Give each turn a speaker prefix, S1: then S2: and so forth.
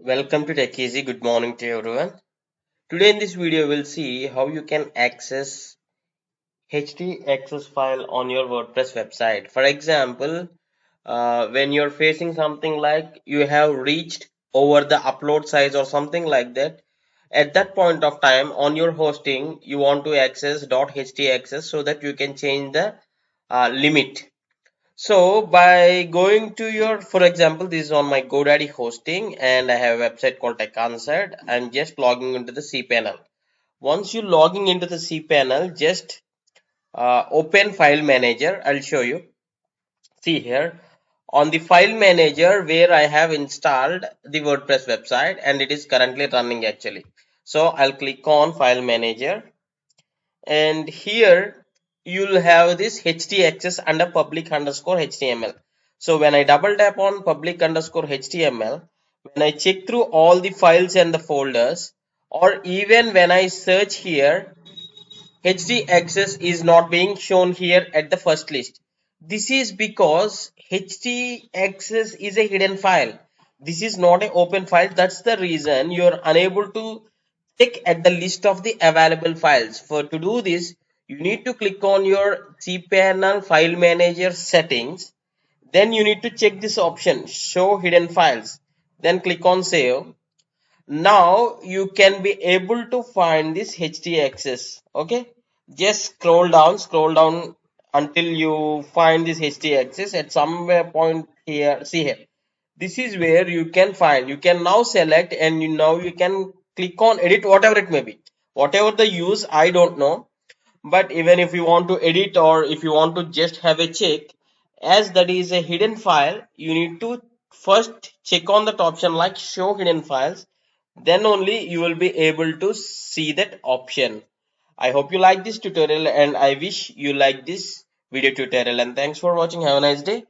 S1: Welcome to Tech Easy. Good morning to everyone. Today in this video, we'll see how you can access htaccess file on your WordPress website. For example, when you're facing something like you have reached over the upload size or something like that, at that point of time on your hosting, you want to access .htaccess so that you can change the limit. So by going to your, for example, this is on my GoDaddy hosting and I have a website called htaccess. I'm just logging into the cPanel. Once you logging into the cPanel, just open file manager. I'll show you. See here on the file manager where I have installed the WordPress website and it is currently running actually. So I'll click on file manager and here you'll have this htaccess under public underscore html. So when I double tap on public underscore html, when I check through all the files and the folders, or even when I search here, htaccess is not being shown here at the first list. This is because htaccess is a hidden file. This is not an open file. That's the reason you're unable to check at the list of the available files. For to do this, you need to click on your cPanel file manager settings. Then you need to check this option, show hidden files. Then click on save. Now you can be able to find this htaccess. Okay, just scroll down until you find this htaccess at somewhere point here. See here, this is where you can find. You can now select and now you can click on edit, whatever it may be, whatever the use, I don't know. But even if you want to edit or if you want to just have a check, as that is a hidden file, you need to first check on that option like show hidden files. Then only you will be able to see that option. I hope you like this tutorial and I wish you like this video tutorial, and thanks for watching. Have a nice day.